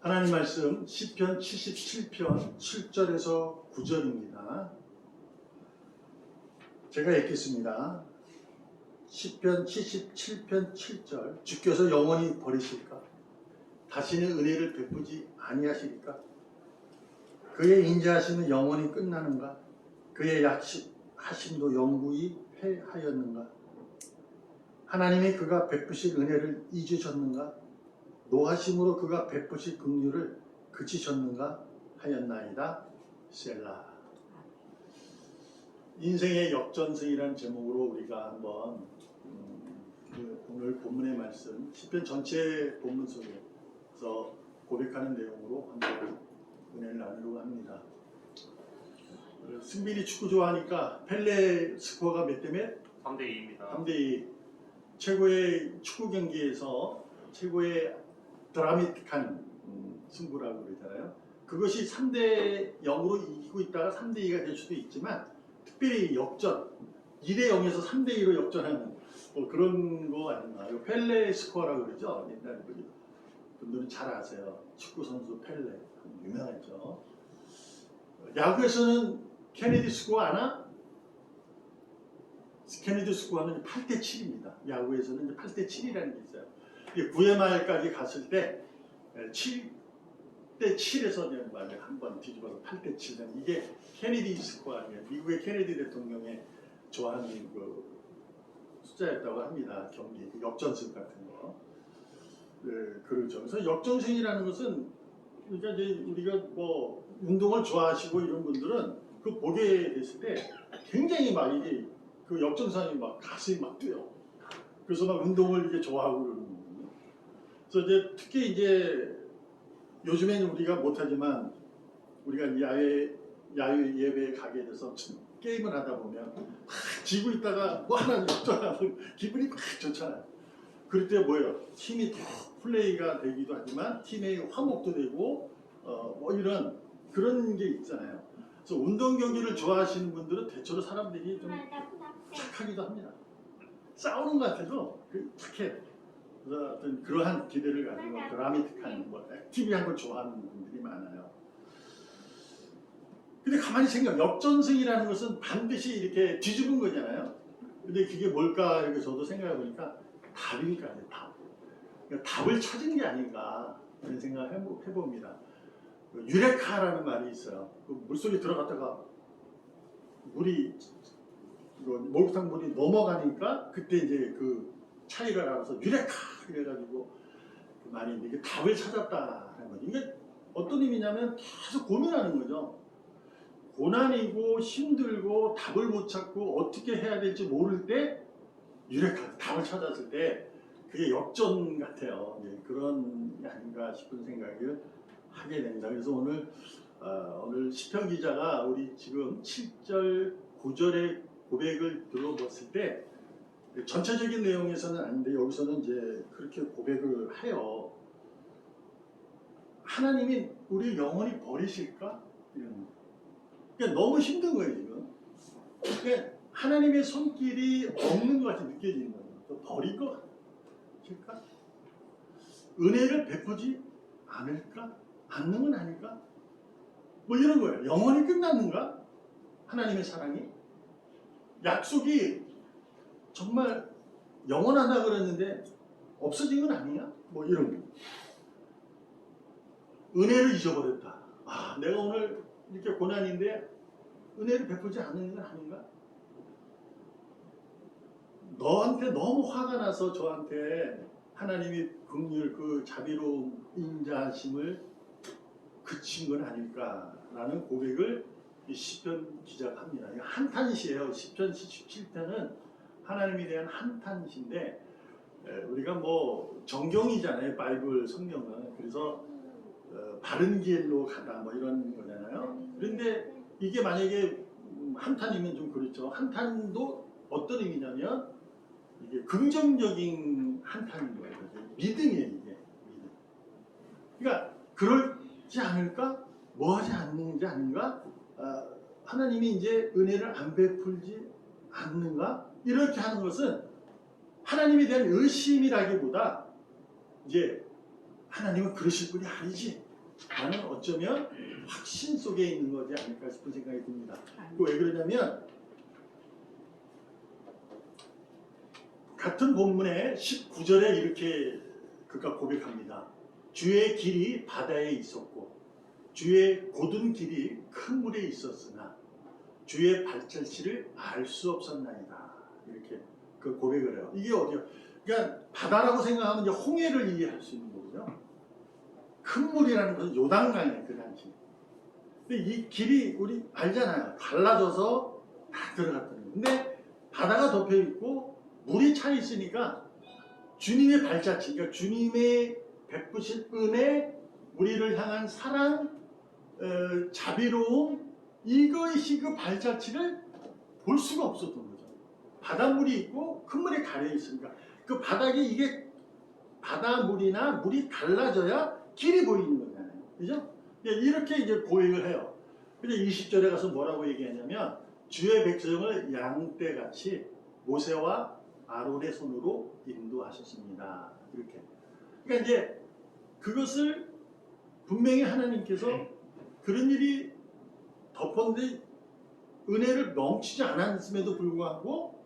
하나님 말씀 시편 77편 7절에서 9절입니다. 제가 읽겠습니다. 시편 77편 7절. 주께서 영원히 버리실까? 다시는 은혜를 베푸지 아니하시리까? 그의 인자하심은 영원히 끝나는가? 그의 약하심도 영구히 패하였는가? 하나님이 그가 베푸실 은혜를 잊으셨는가? 노하심으로 그가 베푸실 긍휼을 그치셨는가 하였나이다. 셀라. 인생의 역전승이라는 제목으로 우리가 한번 오늘 본문의 말씀 시편 전체 본문 속에서 고백하는 내용으로 한번 은혜를 나누려고 합니다. 승빈이 축구 좋아하니까 펠레 스코어가 몇 대 몇? 3대2입니다. 3대2. 최고의 축구 경기에서 최고의 드라마틱한 승부라고 그러잖아요. 그것이 3대0으로 이기고 있다가 3대2가 될 수도 있지만 특별히 역전 2대0에서 3대2로 역전하는 그런 거 아닌가. 펠레 스코어라고 그러죠. 옛날 분들은 잘 아세요. 축구 선수 펠레 유명했죠. 야구에서는 케네디 스코어 아나? 케네디 스코어는 8대7입니다. 야구에서는 이제 8대7이라는 게 있어요. 9회 말까지 갔을 때 7대7에서 한번 뒤집어서 8대7. 이게 케네디 스코어 아니에요. 미국의 케네디 대통령의 좋아하는 그 숫자였다고 합니다. 경기 역전승 같은 거. 네, 그러죠. 그래서 역전승이라는 것은 그러니까 이제 우리가 뭐 운동을 좋아하시고 이런 분들은 그 보게 됐을 때 굉장히 막 이게 그 역전승이 막 가슴이 막 뛰어요. 그래서 막 운동을 이게 좋아하고 그러는 거예요. 그래서 이제 특히 이제 요즘에는 우리가 못하지만 우리가 야외 예배에 가게 돼서 게임을 하다 보면 막 지고 있다가 뭐 하나 역전하면 기분이 막 좋잖아요. 그럴 때 뭐예요? 팀이 더 플레이가 되기도 하지만 팀의 화목도 되고 뭐 이런 그런 게 있잖아요. 그래서 운동 경기를 좋아하시는 분들은 대체로 사람들이 좀 착하기도 합니다. 싸우는 것 같아도 착해. 그래서 어떤 그러한 기대를 가지고 드라마틱한 액티비한 걸 좋아하는 분들이 많아요. 근데 가만히 생각, 역전승이라는 것은 반드시 이렇게 뒤집은 거잖아요. 근데 그게 뭘까 이렇게 저도 생각해 보니까 답이니까 답. 그러니까 답을 찾은 게 아닌가 그런 생각을 해봅니다. 유레카라는 말이 있어요. 그 물속에 들어갔다가 물이 목욕탕 물이 넘어가니까 그때 이제 그 차이가 나서 유레카 그래가지고 그 말이 이게 답을 찾았다는 거죠. 이게 어떤 의미냐면 계속 고민하는 거죠. 고난이고 힘들고 답을 못 찾고 어떻게 해야 될지 모를 때 유레카 답을 찾았을 때 그게 역전 같아요. 네, 그런 게 아닌가 싶은 생각을 하게 됩니다. 그래서 오늘 시편 기자가 우리 지금 7절 9절의 고백을 들어봤을 때 전체적인 내용에서는 아닌데 여기서는 이제 그렇게 고백을 해요. 하나님이 우리 영원히 버리실까? 이런. 그러니까 너무 힘든 거예요 지금. 그러니까 하나님의 손길이 없는 것 같이 느껴지는 거예요. 또 버릴 것 같을까? 은혜를 베푸지 않을까? 않는 건 아닐까? 뭐 이런 거예요. 영원히 끝났는가? 하나님의 사랑이? 약속이 정말 영원하다 그랬는데 없어진 건 아니야? 뭐 이런 거. 은혜를 잊어버렸다. 아, 내가 오늘 이렇게 고난인데 은혜를 베푸지 않는 건 아닌가? 너한테 너무 화가 나서 저한테 하나님이 긍휼 그 자비로운 인자하심을 그친 건 아닐까라는 고백을 이 시편 기자가 합니다. 이거 한탄시예요. 시편 77편은 하나님에 대한 한탄시인데 우리가 뭐 정경이잖아요. 바이블 성경은. 그래서 바른 길로 가다 뭐 이런 거잖아요. 그런데 이게 만약에 한탄이면 좀 그렇죠. 한탄도 어떤 의미냐면 이게 긍정적인 한탄인 거예요. 믿음이에요. 이게 믿음. 그러니까 그러지 않을까? 뭐 하지 않는지 아닌가? 하나님이 이제 은혜를 안 베풀지 않는가? 이렇게 하는 것은 하나님에 대한 의심이라기보다 이제 하나님은 그러실 분이 아니지. 나는 어쩌면 확신 속에 있는 거지 않을까 싶은 생각이 듭니다. 왜 그러냐면 같은 본문의 19절에 이렇게 그가 고백합니다. 주의 길이 바다에 있었고 주의 곧은 길이 큰 물에 있었으나 주의 발자취를 알 수 없었나이다. 이렇게 그 고백을 해요. 이게 어디요? 그러니까 바다라고 생각하면 이제 홍해를 이해할 수 있는 거고요. 큰 물이라는 것은 요단강이에요, 그 당시. 근데 이 길이 우리 알잖아요. 갈라져서 다 들어갔다는 거예요. 근데 바다가 덮여 있고 물이 차 있으니까 주님의 발자취, 그러니까 주님의 베푸신 은혜, 우리를 향한 사랑, 자비로움, 이것이 그 발자취를 볼 수가 없었던 거죠. 바닷물이 있고 큰 물에 가려 있으니까 그 바닥에 이게 바닷물이나 물이 갈라져야 길이 보이는 거잖아요. 그죠? 이렇게 이제 고백을 해요. 근데 20절에 가서 뭐라고 얘기하냐면 주의 백성을 양떼같이 모세와 아론의 손으로 인도하셨습니다. 이렇게. 그러니까 이제 그것을 분명히 하나님께서 그런 일이 덮었는데 은혜를 넘치지 않았음에도 불구하고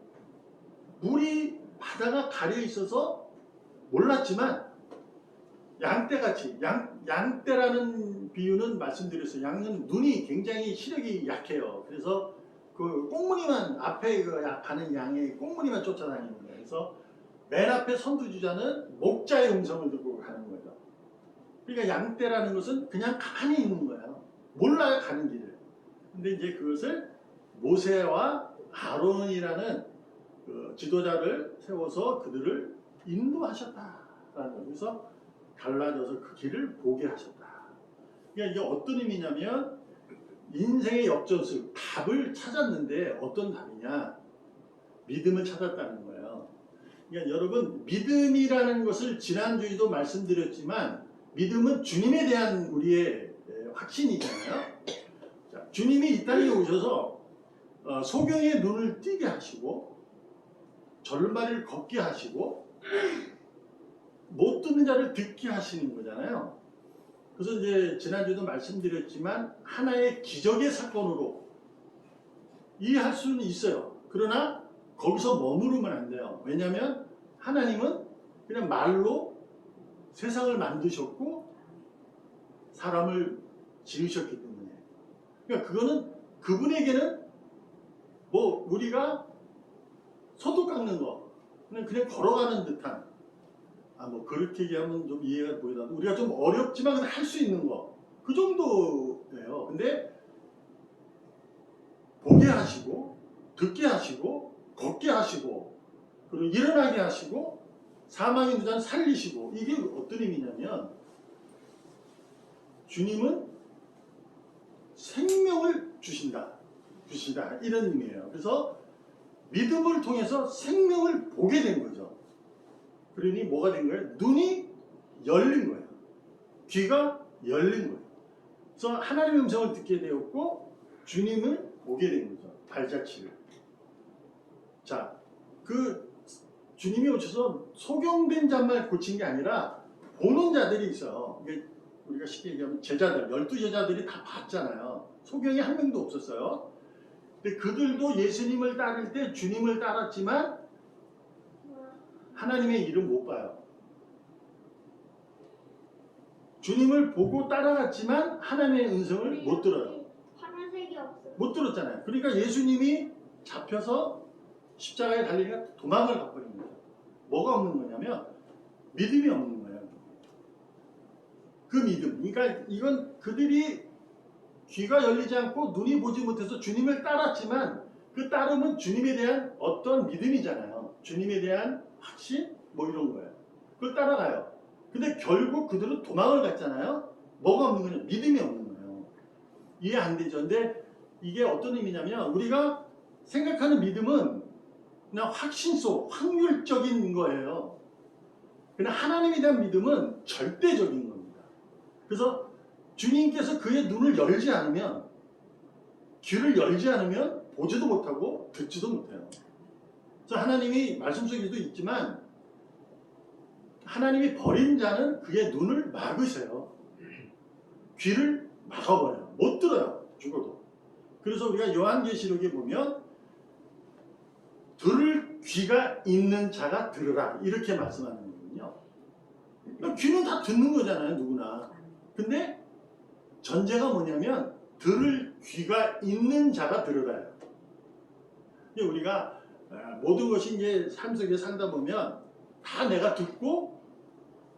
물이 바다가 가려 있어서 몰랐지만 양떼같이 양떼라는 비유는 말씀드렸어요. 양은 눈이 굉장히 시력이 약해요. 그래서 그 꽁무니만 앞에 가는 양의 꽁무니만 쫓아다니는 거예요. 그래서 맨 앞에 선두주자는 목자의 음성을 듣고 가는 거죠. 그러니까 양떼라는 것은 그냥 가만히 있는 거예요. 몰라요, 가는 길을. 근데 이제 그것을 모세와 아론이라는 그 지도자를 세워서 그들을 인도하셨다라는 거예요. 그래서 갈라져서 그 길을 보게 하셨다. 그러니까 이게 어떤 의미냐면 인생의 역전승, 답을 찾았는데 어떤 답이냐? 믿음을 찾았다는 거예요. 그러니까 여러분, 믿음이라는 것을 지난주에도 말씀드렸지만 믿음은 주님에 대한 우리의 확신이잖아요. 자, 주님이 이 땅에 오셔서 소경의 눈을 띄게 하시고 절마리를 걷게 하시고 못 듣는 자를 듣게 하시는 거잖아요. 그래서 이제 지난주에도 말씀드렸지만 하나의 기적의 사건으로 이해할 수는 있어요. 그러나 거기서 머무르면 안 돼요. 왜냐하면 하나님은 그냥 말로 세상을 만드셨고 사람을 지으셨기 때문에. 그러니까 그거는 그분에게는 뭐 우리가 소독 깎는 거 그냥 걸어가는 듯한 뭐 그렇게 얘기하면 좀 이해가 보이더라도 우리가 좀 어렵지만 할 수 있는 거 그 정도예요. 근데 보게 하시고 듣게 하시고 걷게 하시고 그리고 일어나게 하시고 사망의 누자는 살리시고 이게 어떤 의미냐면 주님은 생명을 주시다 이런 의미예요. 그래서 믿음을 통해서 생명을 보게 된 거죠. 그러니 뭐가 된 거예요? 눈이 열린 거예요. 귀가 열린 거예요. 그래서 하나님의 음성을 듣게 되었고 주님을 보게 된 거죠. 발자취를. 자, 그 주님이 오셔서 소경된 자만 고친 게 아니라 보는 자들이 있어요. 이게 우리가 쉽게 얘기하면 제자들, 12제자들이 다 봤잖아요. 소경이 한 명도 없었어요. 근데 그들도 예수님을 따를 때 주님을 따랐지만 하나님의 일은 못 봐요. 주님을 보고 따라갔지만 하나님의 음성을 못 들어요. 파란색이 없어요. 못 들었잖아요. 그러니까 예수님이 잡혀서 십자가에 달리니까 도망을 가버린 거예요. 뭐가 없는 거냐면 믿음이 없는 거예요. 그 믿음. 그러니까 이건 그들이 귀가 열리지 않고 눈이 보지 못해서 주님을 따랐지만 그 따름은 주님에 대한 어떤 믿음이잖아요. 주님에 대한 확신? 뭐 이런 거예요. 그걸 따라가요. 근데 결국 그들은 도망을 갔잖아요. 뭐가 없는 거냐? 믿음이 없는 거예요. 이해 안 되죠. 근데 이게 어떤 의미냐면 우리가 생각하는 믿음은 그냥 확신소, 확률적인 거예요. 그러나 하나님에 대한 믿음은 절대적인 겁니다. 그래서 주님께서 그의 눈을 열지 않으면, 귀를 열지 않으면 보지도 못하고 듣지도 못해요. 그래서 하나님이 말씀 속에도 있지만 하나님이 버린 자는 그의 눈을 막으세요. 귀를 막아버려요. 못 들어요. 죽어도. 그래서 우리가 요한계시록에 보면 들을 귀가 있는 자가 들으라 이렇게 말씀하는 거거든요. 그러니까 귀는 다 듣는 거잖아요. 누구나. 근데 전제가 뭐냐면 들을 귀가 있는 자가 들으라요. 우리가 모든 것이 이제 삶 속에 살다 보면 다 내가 듣고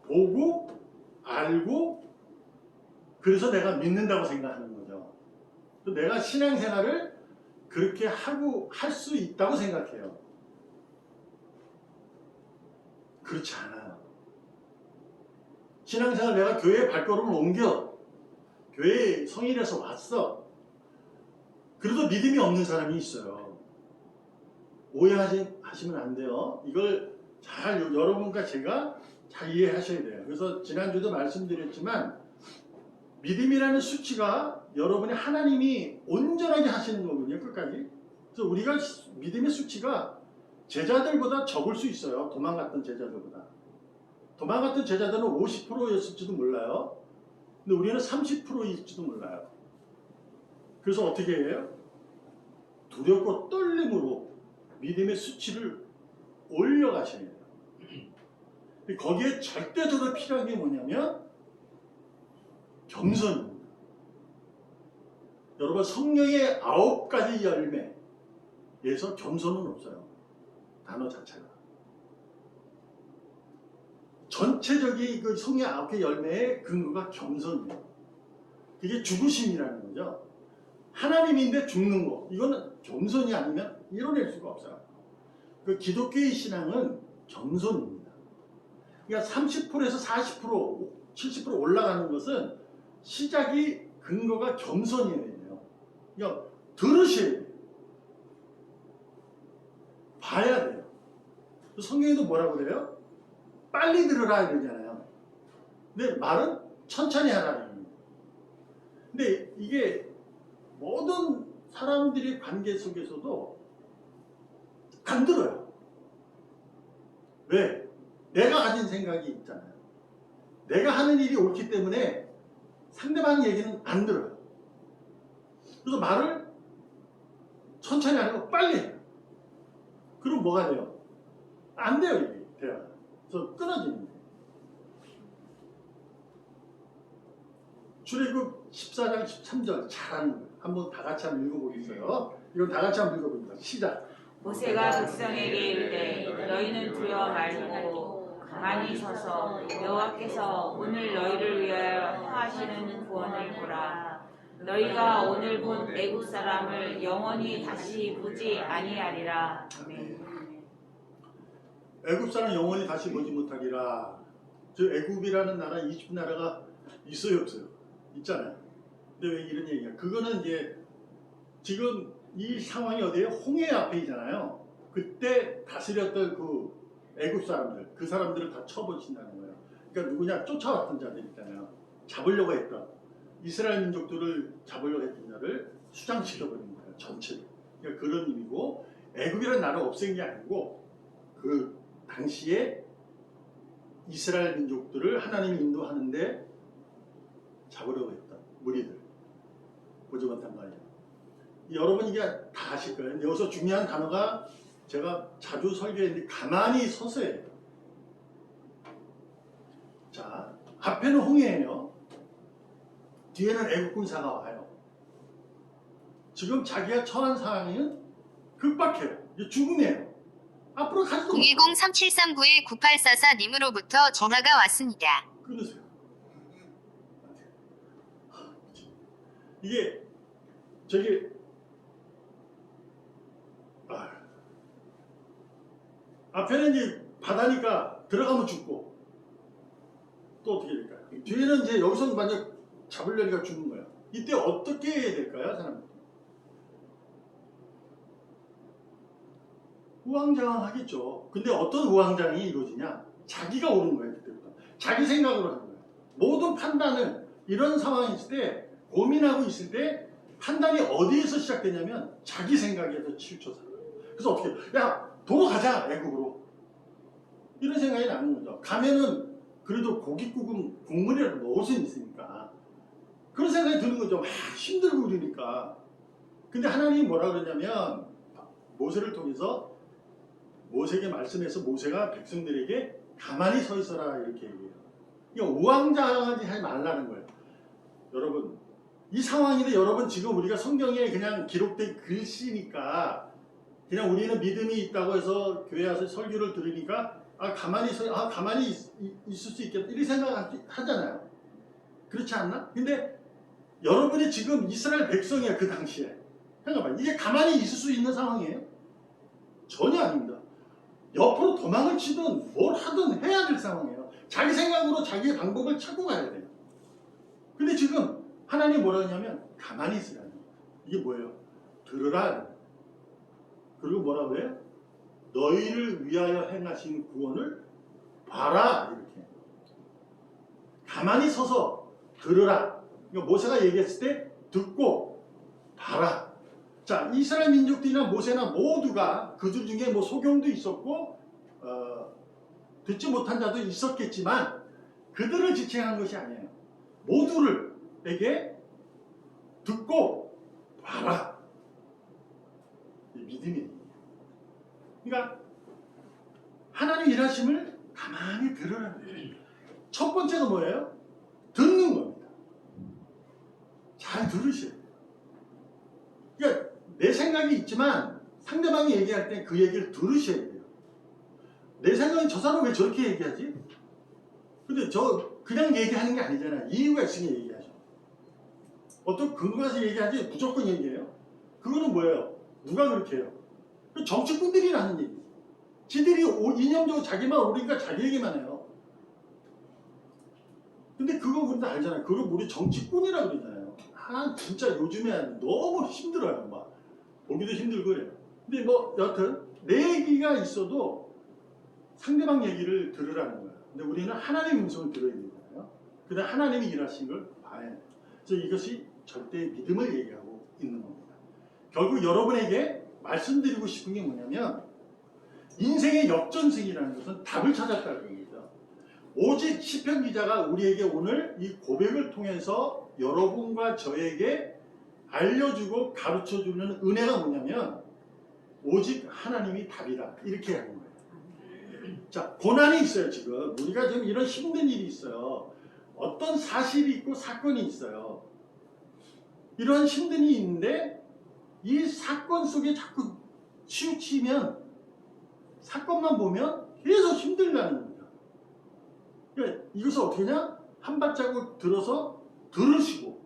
보고 알고 그래서 내가 믿는다고 생각하는 거죠. 또 내가 신앙생활을 그렇게 하고 할 수 있다고 생각해요. 그렇지 않아요. 신앙생활 내가 교회에 발걸음을 옮겨 교회에 성인에서 왔어. 그래도 믿음이 없는 사람이 있어요. 오해하시면 안 돼요. 이걸 잘 여러분과 제가 잘 이해하셔야 돼요. 그래서 지난주도 말씀드렸지만 믿음이라는 수치가 여러분이 하나님이 온전하게 하시는 거거든요. 끝까지. 그래서 우리가 믿음의 수치가 제자들보다 적을 수 있어요. 도망갔던 제자들보다. 도망갔던 제자들은 50%였을지도 몰라요. 근데 우리는 30%일지도 몰라요. 그래서 어떻게 해요? 두렵고 떨림으로 믿음의 수치를 올려가셔야 돼요. 거기에 절대적으로 필요한 게 뭐냐면 겸손입니다. 여러분 성령의 9가지 열매에서 겸손은 없어요. 단어 자체가. 전체적인 그 성령의 9개 열매의 근거가 겸손이에요. 그게 죽으심이라는 거죠. 하나님인데 죽는 거. 이거는 겸손이 아니면 이뤄낼 수가 없어요. 그 기독교의 신앙은 겸손입니다. 그러니까 30%에서 40%, 70% 올라가는 것은 시작이 근거가 겸손이어야 돼요. 그러니까 들으셔야 돼요. 봐야 돼요. 성경에도 뭐라고 그래요? 빨리 들으라 이러잖아요. 근데 말은 천천히 하라. 근데 이게 모든 사람들의 관계 속에서도 안 들어요. 왜? 내가 가진 생각이 있잖아요. 내가 하는 일이 옳기 때문에 상대방 얘기는 안 들어요. 그래서 말을 천천히 하는 거 빨리 해요. 그럼 뭐가 돼요? 안 돼요, 이게 대화가. 그래서 끊어지는 거예요. 출애굽 14장 13절 잘하는 거예요. 한번 다 같이 한번 읽어보겠어요. 이건 다 같이 한번 읽어봅니다. 시작. 모세가 백성에게 이르되 너희는 두려워 말고 가만히 서서 여호와께서 오늘 너희를 위하여 하시는 구원을 보라. 너희가 오늘 본 애굽 사람을 영원히 다시 보지 아니하리라. 아멘. 애굽 사람 영원히 다시 보지 못하리라. 저 애굽이라는 나라, 이집트 나라가 있어요, 없어요? 있잖아요. 근데 왜 이런 얘기가? 그거는 이제 지금 이 상황이 어디에요? 홍해 앞에 있잖아요. 그때 다스렸던 그 애굽 사람들, 그 사람들을 다 쳐버리신다는 거예요. 그러니까 누구냐? 쫓아왔던 자들 있잖아요. 잡으려고 했던 이스라엘 민족들을 잡으려고 했던 자를 수장시켜버린 거예요. 전체를. 그러니까 그런 의미고 애굽이라는 나라를 없앤 게 아니고 그 당시에 이스라엘 민족들을 하나님이 인도하는데 잡으려고 했던 무리들 보지 못한 말이에요. 여러분 이게 다 아실 거예요. 여기서 중요한 단어가 제가 자주 설교했는데 가만히 서서예요. 자, 앞에는 홍해예요. 뒤에는 애국 군사가 와요. 지금 자기가 처한 상황은 급박해요. 죽음이에요. 앞으로 갈 수도 없어요. 010-3739-9844님으로부터 전화가 왔습니다. 끊으세요. 이게 저기 앞에는 이제 바다니까 들어가면 죽고 또 어떻게 될까요? 뒤에는 이제 여기서 만약 잡으려니까 죽는 거야. 이때 어떻게 해야 될까요, 사람들? 우왕좌왕하겠죠. 근데 어떤 우왕좌왕이 이루어지냐? 자기가 오는 거예요, 그때부터. 자기 생각으로 하는 거예요. 모든 판단을 이런 상황이 있을 때 고민하고 있을 때 판단이 어디에서 시작되냐면 자기 생각에서 치우쳐서. 그래서 어떻게 해요? 야, 도로 가자, 애국으로. 이런 생각이 나는 거죠. 가면은 그래도 고깃국은 국물이라도 먹을 수 있으니까 그런 생각이 드는 거죠. 막 힘들고 그러니까. 근데 하나님이 뭐라 그러냐면 모세를 통해서 모세에게 말씀해서 모세가 백성들에게 가만히 서 있어라 이렇게 얘기해요. 그러니까 우왕좌왕하지 하지 말라는 거예요. 여러분 이 상황인데 여러분 지금 우리가 성경에 그냥 기록된 글씨니까 그냥 우리는 믿음이 있다고 해서 교회 와서 설교를 들으니까 가만히 있을 수 있겠다 이렇게 생각하잖아요. 그렇지 않나? 근데 여러분이 지금 이스라엘 백성이야. 그 당시에 생각해봐. 이게 가만히 있을 수 있는 상황이에요? 전혀 아닙니다. 옆으로 도망을 치든 뭘 하든 해야 될 상황이에요. 자기 생각으로 자기의 방법을 찾고 가야 돼요. 근데 지금 하나님이 뭐라 하냐면 가만히 있으라는 거예요. 이게 뭐예요? 들으라. 그리고 뭐라고 해요? 너희를 위하여 행하신 구원을 봐라. 이렇게 가만히 서서 들으라. 그러니까 모세가 얘기했을 때 듣고 봐라. 자, 이스라엘 민족들이나 모세나 모두가 그들 중에 뭐 소경도 있었고 듣지 못한 자도 있었겠지만 그들을 지칭한 것이 아니에요. 모두를에게 듣고 봐라. 믿음이에요. 그러니까 하나님 일하심을 가만히 들으라는 거예요. 첫 번째가 뭐예요? 듣는 겁니다. 잘 들으셔야 돼요. 그러니까 내 생각이 있지만 상대방이 얘기할 때 그 얘기를 들으셔야 돼요. 내 생각은 저 사람 왜 저렇게 얘기하지? 근데 저 그냥 얘기하는 게 아니잖아요. 이유가 있으니 얘기하죠. 어떤 근거에서 얘기하지 무조건 얘기해요. 그거는 뭐예요? 누가 그렇게 해요? 정치꾼들이라는 얘기죠. 지들이 이념적으로 자기만 오르니까 자기 얘기만 해요. 근데 그거 우리도 알잖아요. 그걸 우리 정치꾼이라고 그러잖아요. 진짜 요즘에 너무 힘들어요. 막 보기도 힘들고 그래요. 근데 뭐 여튼 내 얘기가 있어도 상대방 얘기를 들으라는 거예요. 근데 우리는 하나님의 음성을 들어야 되잖아요. 그다음 하나님이 일하신 걸 봐야 해요. 그래서 이것이 절대 믿음을 얘기하고 있는 겁니다. 결국 여러분에게 말씀드리고 싶은 게 뭐냐면 인생의 역전승이라는 것은 답을 찾았다는 겁니다. 오직 시편 기자가 우리에게 오늘 이 고백을 통해서 여러분과 저에게 알려주고 가르쳐주는 은혜가 뭐냐면 오직 하나님이 답이다. 이렇게 하는 거예요. 자, 고난이 있어요. 지금 우리가 지금 이런 힘든 일이 있어요. 어떤 사실이 있고 사건이 있어요. 이런 힘든 일이 있는데 이 사건 속에 자꾸 치우치면 사건만 보면 계속 힘들다는 겁니다. 그러니까 이것을 어떻게 하냐? 한 발자국 들어서 들으시고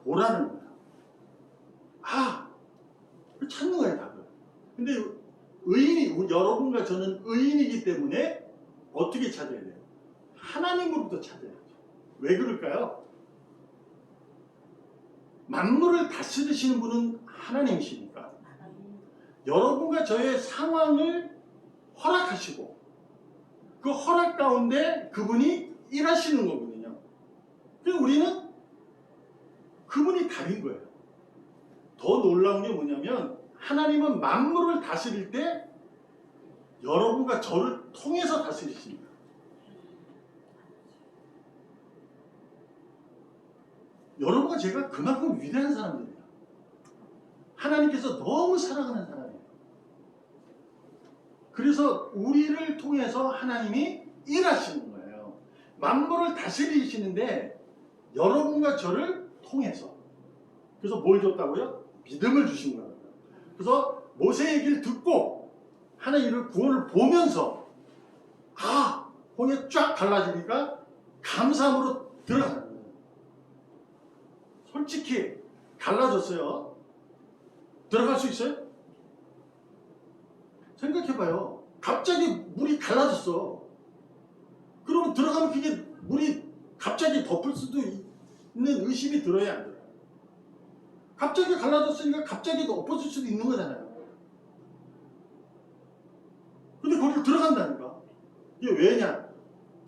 보라는 거예요. 찾는 거예요, 답을. 근데 여러분과 저는 의인이기 때문에 어떻게 찾아야 돼요? 하나님으로부터 찾아야죠. 왜 그럴까요? 만물을 다스리시는 분은 하나님이시니까 여러분과 저의 상황을 허락하시고 그 허락 가운데 그분이 일하시는 거거든요. 그래서 우리는 그분이 답인 거예요. 더 놀라운 게 뭐냐면 하나님은 만물을 다스릴 때 여러분과 저를 통해서 다스리십니다. 여러분과 제가 그만큼 위대한 사람들이에요. 하나님께서 너무 사랑하는 사람이에요. 그래서 우리를 통해서 하나님이 일하시는 거예요. 만물을 다스리시는데 여러분과 저를 통해서. 그래서 뭘 줬다고요? 믿음을 주신 거예요. 그래서 모세 얘기를 듣고 하나님의 구원을 보면서 홍해 쫙 갈라지니까 감사함으로 들어가는 거예요. 솔직히 갈라졌어요. 들어갈 수 있어요? 생각해봐요. 갑자기 물이 갈라졌어. 그러면 들어가면 그게 물이 갑자기 덮을 수도 있는 의심이 들어야 안 들어요. 갑자기 갈라졌으니까 갑자기 엎어질 수도 있는 거잖아요. 근데 거기를 들어간다니까. 이게 왜냐?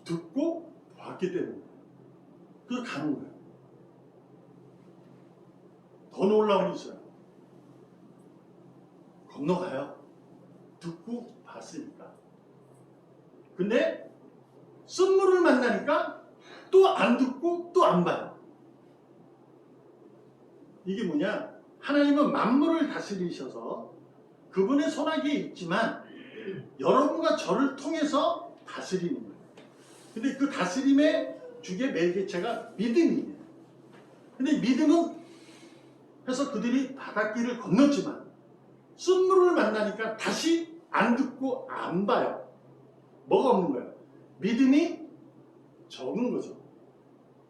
듣고 봤기 때문에. 그래서 가는 거예요. 더 놀라운 게 있어요. 건너가요. 듣고 봤으니까. 근데 쓴물을 만나니까 또 안 듣고 또 안 봐요. 이게 뭐냐? 하나님은 만물을 다스리셔서 그분의 손아귀에 있지만 여러분과 저를 통해서 다스리는 거예요. 근데 그 다스림의 주계 매개체가 믿음이에요. 근데 믿음은 해서 그들이 바닷길을 건넜지만 쓴물을 만나니까 다시 안 듣고 안 봐요. 뭐가 없는 거예요? 믿음이 적은 거죠.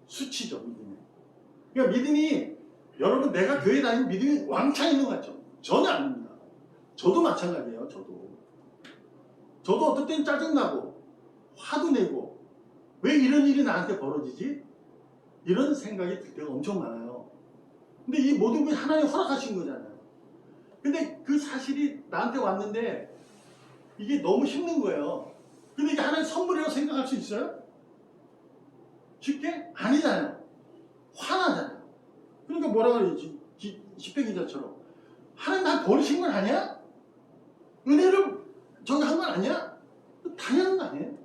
수치죠, 믿음이. 그러니까 믿음이, 여러분 내가 교회 다니는 믿음이 왕창 있는 것 같죠? 전혀 아닙니다. 저도 마찬가지예요. 저도 어떨 땐 짜증나고 화도 내고 왜 이런 일이 나한테 벌어지지? 이런 생각이 들 때가 엄청 많아요. 근데 이 모든 게 하나님 허락하신 거잖아요. 근데 그 사실이 나한테 왔는데 이게 너무 힘든 거예요. 근데 이게 하나님 선물이라고 생각할 수 있어요? 쉽게? 아니잖아요. 화나잖아요. 그러니까 뭐라 그러지? 시편 기자처럼 하나님 날 버리신 건 아니야? 은혜를 저기 한 건 아니야? 당연한 거 아니에요?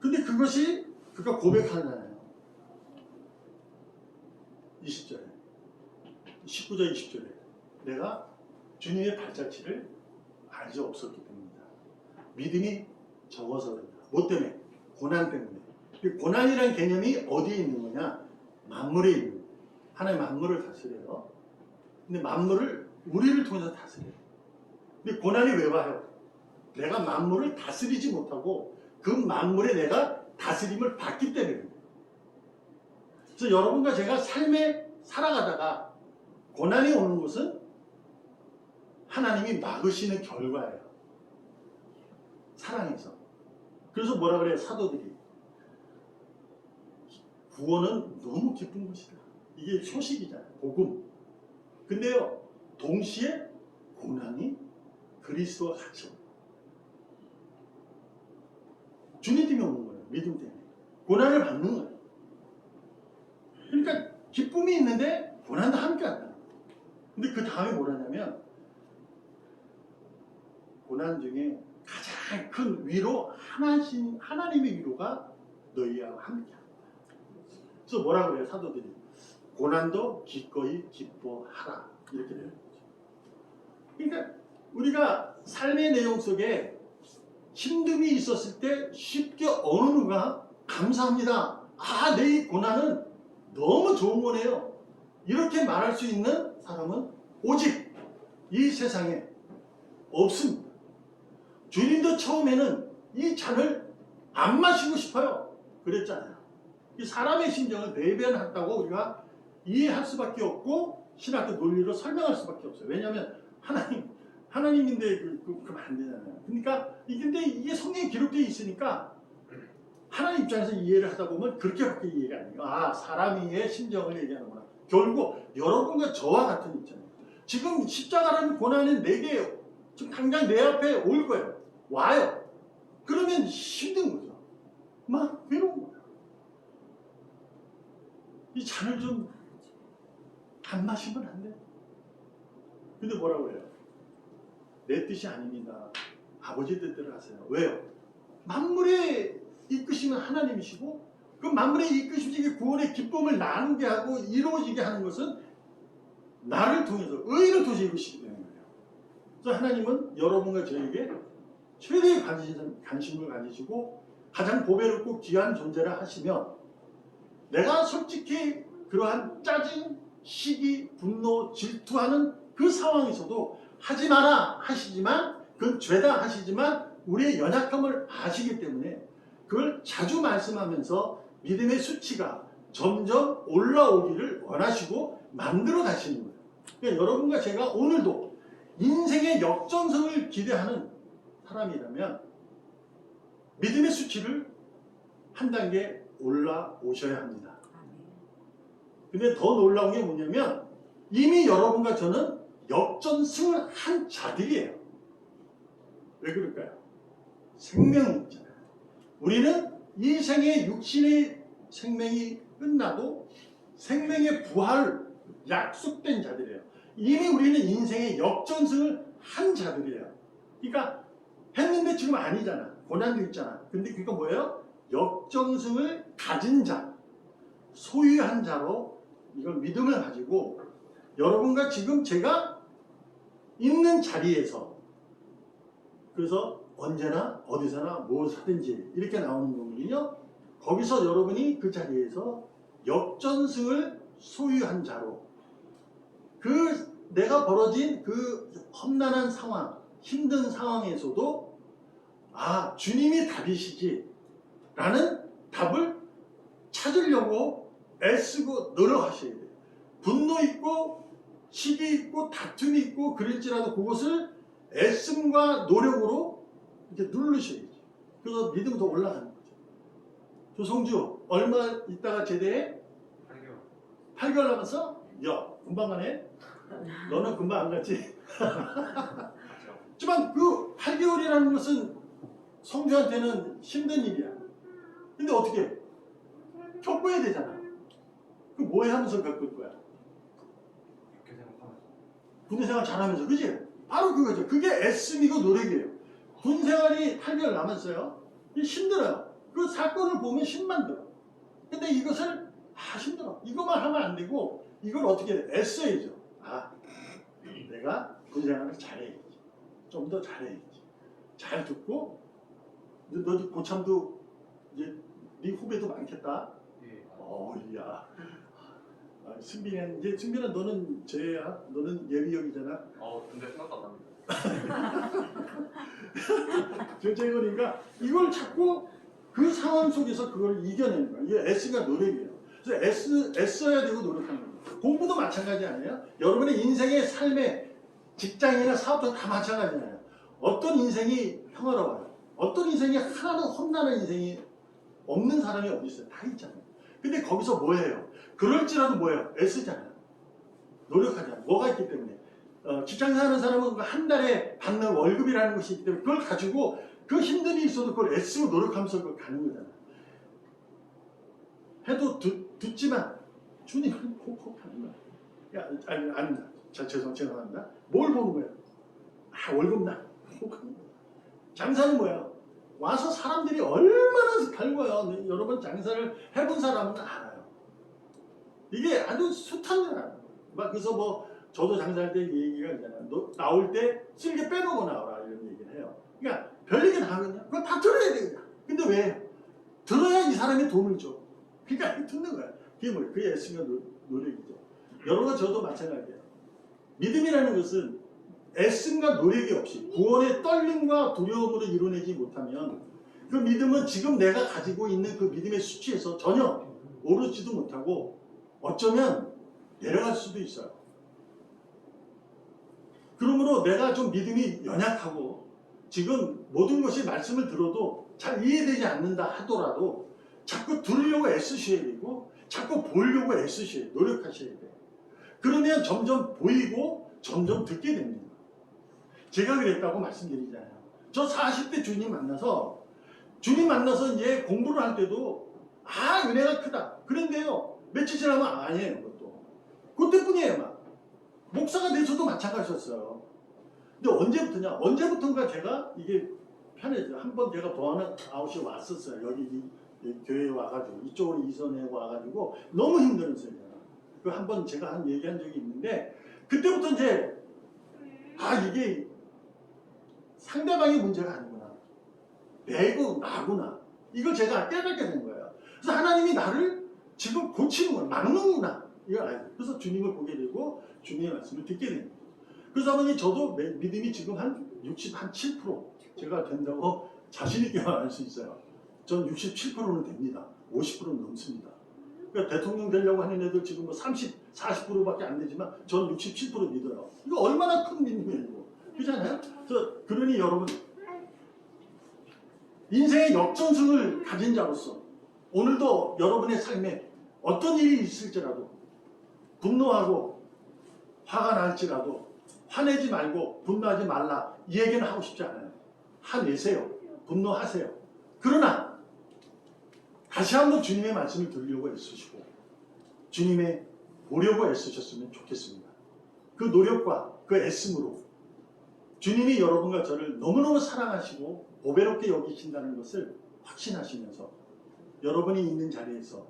근데 그것이 그가 고백하잖아요. 20절에 19절 20절에 내가 주님의 발자취를 알지 없었기 때문이다. 믿음이 적어서 그런다. 뭐 때문에? 고난 때문에. 고난이라는 개념이 어디에 있는 거냐? 만물에 있는 거예요. 하나님 만물을 다스려요. 근데 만물을 우리를 통해서 다스려요. 근데 고난이 왜 와요? 내가 만물을 다스리지 못하고 그 만물에 내가 다스림을 받기 때문에. 그래서 여러분과 제가 삶에 살아가다가 고난이 오는 것은 하나님이 막으시는 결과예요. 사랑해서. 그래서 뭐라 그래요? 사도들이. 구원은 너무 기쁜 것이다. 이게 소식이잖아요. 복음. 근데요, 동시에 고난이 그리스도와 같이 옵니다. 주님 때문에 오는 거예요. 믿음 때문에. 고난을 받는 거예요. 그러니까 기쁨이 있는데 고난도 함께 한다. 근데 그 다음에 뭐라냐면 고난 중에 가장 큰 위로 하나님의 위로가 너희와 함께 한다. 그래서 뭐라 그래요? 사도들이. 고난도 기꺼이 기뻐하라. 이렇게 되는 거죠. 그러니까 우리가 삶의 내용 속에 힘듦이 있었을 때 쉽게 어느 누가 감사합니다. 아, 내 이 고난은 너무 좋은 거네요. 이렇게 말할 수 있는 사람은 오직 이 세상에 없습니다. 주님도 처음에는 이 잔을 안 마시고 싶어요. 그랬잖아요. 이 사람의 심정을 내변한다고 우리가 이해할 수밖에 없고 신학적 논리로 설명할 수밖에 없어요. 왜냐하면 하나님인데 그러면 안 되잖아요. 그러니까 근데 이게 성경에 기록되어 있으니까 하나님 입장에서 이해를 하다 보면 그렇게밖에 이해가 안 돼요. 아, 사람의 심정을 얘기하는구나. 결국 여러분과 저와 같은 입장이에요. 지금 십자가라는 고난은 내게 지금 당장 내 앞에 올 거예요. 와요. 그러면 힘든 거죠. 막 괴로운 거예요. 이 잔을 좀 안 마시면 안 돼. 근데 뭐라고 해요? 내 뜻이 아닙니다. 아버지 뜻대로 하세요. 왜요? 만물에 이끄시면 하나님이시고 그 만물에 이끄시기 구원의 기쁨을 나누게 하고 이루어지게 하는 것은 나를 통해서 의를 통해서 이루시기 때문에 거예요. 그래서 하나님은 여러분과 저에게 최대의 관심을 가지시고 가장 보배롭고 귀한 존재라 하시며 내가 솔직히 그러한 짜증, 시기, 분노, 질투하는 그 상황에서도 하지 마라 하시지만 그건 죄다 하시지만 우리의 연약함을 아시기 때문에 그걸 자주 말씀하면서 믿음의 수치가 점점 올라오기를 원하시고 만들어 가시는 거예요. 그러니까 여러분과 제가 오늘도 인생의 역전성을 기대하는 사람이라면 믿음의 수치를 한 단계 올라오셔야 합니다. 근데 더 놀라운 게 뭐냐면 이미 여러분과 저는 역전승을 한 자들이에요. 왜 그럴까요? 생명이 있잖아요. 우리는 이 생의 육신의 생명이 끝나도 생명의 부활을 약속된 자들이에요. 이미 우리는 인생의 역전승을 한 자들이에요. 그러니까 했는데 지금 아니잖아. 고난도 있잖아. 근데 그거 뭐예요? 역전승을 가진 자, 소유한 자로 이걸 믿음을 가지고 여러분과 지금 제가 있는 자리에서 그래서 언제나 어디서나 무엇하든지 이렇게 나오는 거거든요. 거기서 여러분이 그 자리에서 역전승을 소유한 자로 그 내가 벌어진 그 험난한 상황, 힘든 상황에서도 아, 주님이 답이시지 라는 답을 찾으려고 애쓰고 노력하셔야 돼요. 분노 있고 시기 있고 다툼이 있고 그럴지라도 그것을 애씀과 노력으로 이렇게 누르셔야지. 그래서 믿음이 더 올라가는 거죠. 조성주 얼마 있다가 제대해? 8개월 남았어? 야 금방 가네? 너는 금방 안 갔지? 하지만 그 8개월이라는 것은 성주한테는 힘든 일이야. 근데 어떻게 해? 겪어야 되잖아. 그 뭐 하면서 겪을 거야? 군대생활 잘하면서, 그지? 바로 그거죠. 그게 애씀이고 노력이에요. 군생활이 8개월 남았어요. 힘들어요. 그 사건을 보면 힘만 들어. 근데 이것을 힘들어. 이것만 하면 안 되고 이걸 어떻게 해? 애써야죠. 내가 군생활을 잘해야지. 좀 더 잘해야지. 잘 듣고 너 고참도 이제 네 후배도 많겠다. 야. 승빈이는 이제 승빈아 너는 제야. 너는 예비역이잖아. 근데 생각도 안 납니다. 그러니까 이걸 자꾸 그 상황 속에서 그걸 이겨내는 거야. 이게 S가 노력이에요. 그래서 애써야 되고 노력하는 거예요. 공부도 마찬가지 아니에요? 여러분의 인생의 삶의 직장이나 사업도 다 마찬가지잖아요. 어떤 인생이 평화로워요? 어떤 인생이 하나도 험난한 인생이 없는 사람이 어디 있어요? 다 있잖아요. 근데 거기서 뭐예요? 그럴지라도 뭐예요? 애쓰잖아요. 노력하잖아요. 뭐가 있기 때문에. 직장에서 하는 사람은 한 달에 받는 월급이라는 것이 있기 때문에 그걸 가지고 그 힘든 일이 있어도 그걸 애쓰고 노력하면서 그걸 가는 거잖아요. 해도 듣지만 주님은 콕콕 하는 거야. 아닙니다. 죄송합니다. 뭘 보는 거예요? 월급 나. 콕 하는 거야. 장사는 뭐야? 와서 사람들이 얼마나 갈고요. 여러분 장사를 해본 사람은 알아요. 이게 아주 숱한 일 알아요. 그래서 뭐 저도 장사할 때 얘기가 있잖아요. 너 나올 때 쓸개 빼놓고 나오라 이런 얘기를 해요. 그러니까 별얘기 다 하거든요. 그걸 다 들어야 되거든요. 근데 왜? 들어야 이 사람이 돈을 줘. 그러니까 듣는 거야. 그게 뭐예요? 그게 애쓰며 노력이죠. 여러분 저도 마찬가지예요. 믿음이라는 것은 애씀과 노력이 없이 구원의 떨림과 두려움으로 이뤄내지 못하면 그 믿음은 지금 내가 가지고 있는 그 믿음의 수치에서 전혀 오르지도 못하고 어쩌면 내려갈 수도 있어요. 그러므로 내가 좀 믿음이 연약하고 지금 모든 것이 말씀을 들어도 잘 이해되지 않는다 하더라도 자꾸 들으려고 애쓰셔야 되고 자꾸 보려고 애쓰셔야 돼요. 노력하셔야 돼요. 그러면 점점 보이고 점점 듣게 됩니다. 제가 그랬다고 말씀드리잖아요. 저 40대 주님 만나서 이제 공부를 할 때도 은혜가 크다. 그런데요. 며칠 지나면 아니에요. 그것도. 그때뿐이에요. 막. 목사가 돼서도 마찬가지였어요. 근데 언제부턴가 제가 이게 편해져요. 한번 제가 보아는 아웃이 왔었어요. 여기 이 교회에 와가지고 이쪽으로 이선해 와가지고 너무 힘들었어요. 그 한번 제가 얘기한 적이 있는데 그때부터 이제 이게 상대방의 문제가 아니구나. 나구나. 이걸 제가 깨닫게 된 거예요. 그래서 하나님이 나를 지금 고치는구나. 막는구나. 이걸 알아요. 그래서 주님을 보게 되고 주님의 말씀을 듣게 됩니다. 그래서 아버님 저도 믿음이 지금 한 7% 제가 된다고 자신있게 말할 수 있어요. 전 67%는 됩니다. 50%는 넘습니다. 그러니까 대통령 되려고 하는 애들 지금 40%밖에 안 되지만 전 67% 믿어요. 이거 얼마나 큰 믿음이에요. 그렇잖아요? 그러니 여러분 인생의 역전승을 가진 자로서 오늘도 여러분의 삶에 어떤 일이 있을지라도 분노하고 화가 날지라도 화내지 말고 분노하지 말라 이 얘기는 하고 싶지 않아요. 화내세요. 분노하세요. 그러나 다시 한번 주님의 말씀을 들으려고 애쓰시고 주님의 보려고 애쓰셨으면 좋겠습니다. 그 노력과 그 애씀으로 주님이 여러분과 저를 너무너무 사랑하시고 보배롭게 여기신다는 것을 확신하시면서 여러분이 있는 자리에서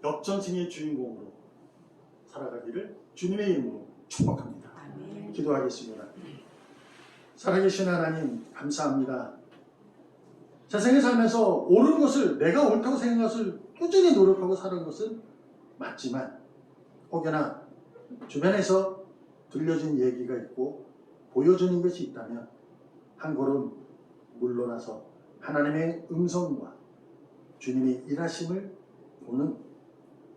역전승의 주인공으로 살아가기를 주님의 이름으로 축복합니다. 아멘. 기도하겠습니다. 살아계신 하나님 감사합니다. 세상에 살면서 옳은 것을 내가 옳다고 생각한 것을 꾸준히 노력하고 사는 것은 맞지만 혹여나 주변에서 들려진 얘기가 있고 보여주는 것이 있다면 한 걸음 물러나서 하나님의 음성과 주님의 일하심을 보는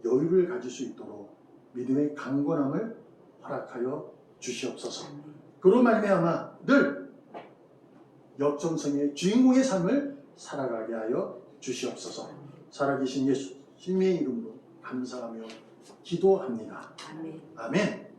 여유를 가질 수 있도록 믿음의 강건함을 허락하여 주시옵소서. 그로 말미암아 늘 역전성의 주인공의 삶을 살아가게 하여 주시옵소서. 살아계신 예수님의 이름으로 감사하며 기도합니다. 아멘. 아멘.